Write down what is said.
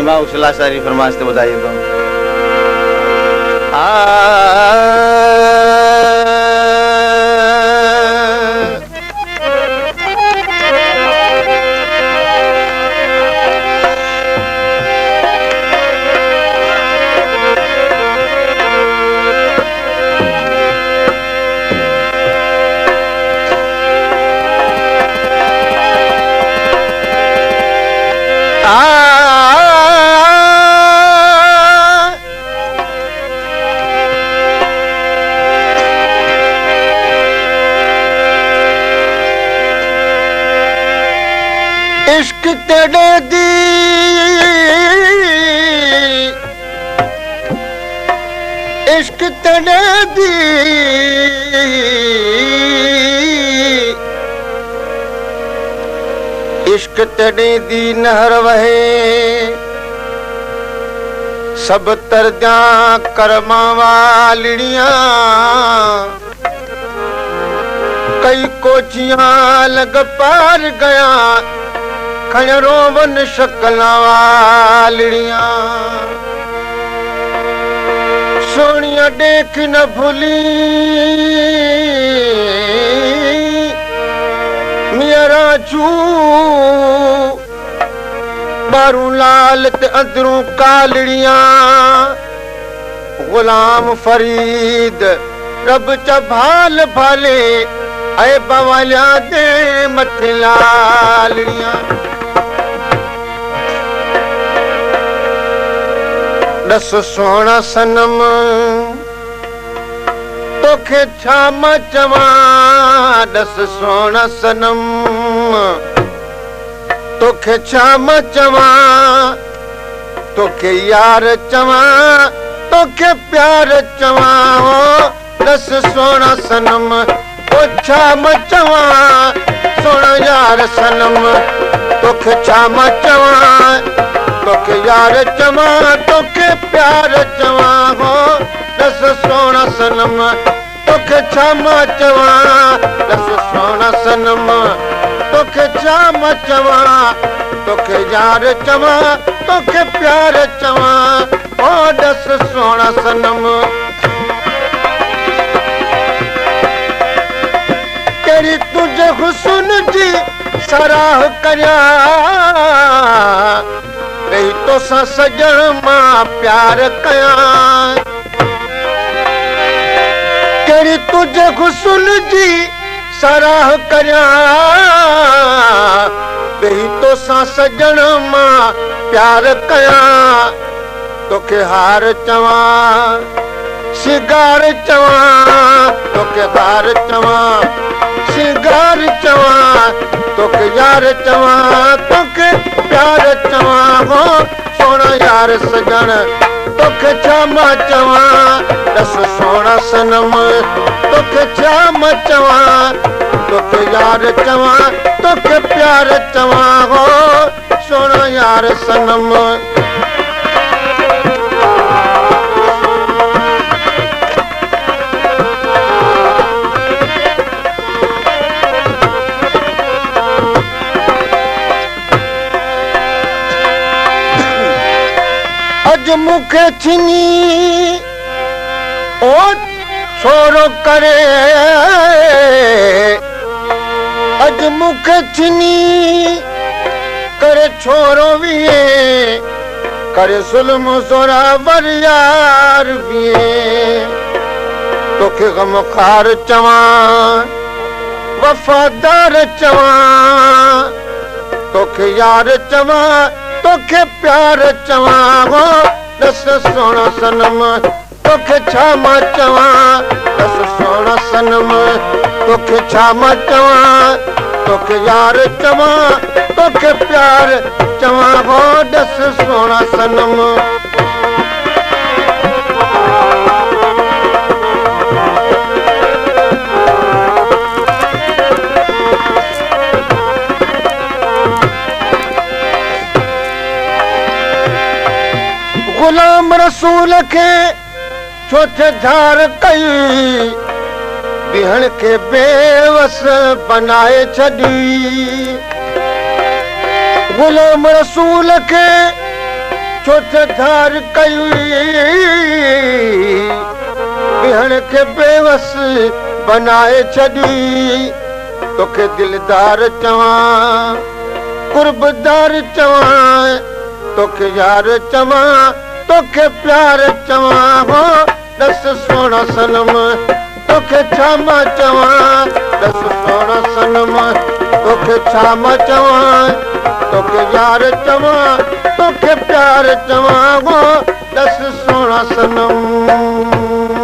सीमा उछला सारी फरमाइश तो बताइए तो इश्क तेरे दी इश्क तेरे दी इश्क तेरे दी नहर वहे सब तरद्या कर्मा वालियां कई कोचियां लग पार गया खड़रो वन शक्ला वालियां सोनिया देख न भूली मेरा चू बारू लाल ते अंदरों कालियां गुलाम फरीद रब च भाल भाले ऐ बवालिया दे मथे लालियां दस सोना सनम तोखे छा मां चवां दस सोना सनम तोखे छा मां चवां तोखे यार चवां तोखे प्यार चवां दस सोना सनम ओ छा मां चवां सोना यार सनम तोखे छा मां चवां तोखे यार चवां तोखे प्यार चवां हो दस सोना सनम तोखे छा मां चवां दस सोना सनम तोखे छा मां चवां तोखे यार चवां तोखे प्यार चवां हो दस सोना सनम तेरी तुझे हुस्न जी सराह करया रही तो सा सजन मां प्यार कया तेरी तुझे हुस्न जी सराह करया रही तो सा सजन मां प्यार कया तोखे हार चवां सिगार चवां तोखे हार चवां सिगार चवां तोखे यार चवां तोखे प्यार चवां हो सोना यार सजन तोखे छा मां चवां दस सोना सनम तोखे छा मां चवां तोखे यार चवां तोखे प्यार चवां हो सोना यार सनम अज मुखे छिनी ओ छोरो करे अज मुखे छिनी करे छोरो विए करे जुल्म जोरा वर यार विए तोखे गम खार चवां वफादार चवां तोखे यार चवां तोखे प्यार चवां हो दस सोना सनम तोखे छा मां चवां दस सोना सनम तोखे छा मां चवां तोखे यार चवां तोखे प्यार चवां हो दस सोना सनम गुलाम रसूल के चौथे धार कई बिहण के बेवस बनाए छड़ी गुलाम रसूल के छो त धार कई भेण खे बेवस बनाए छॾी तोखे दिलदार चवां कुर्बदार चवां तोखे यार चवां तोखे प्यार चवां हो दस सोना सनम तोखे छा मां चवां दस सोना सनम तोखे छा मां चवां तोखे यार चवां तोखे प्यार चवां हो दस सोना सनम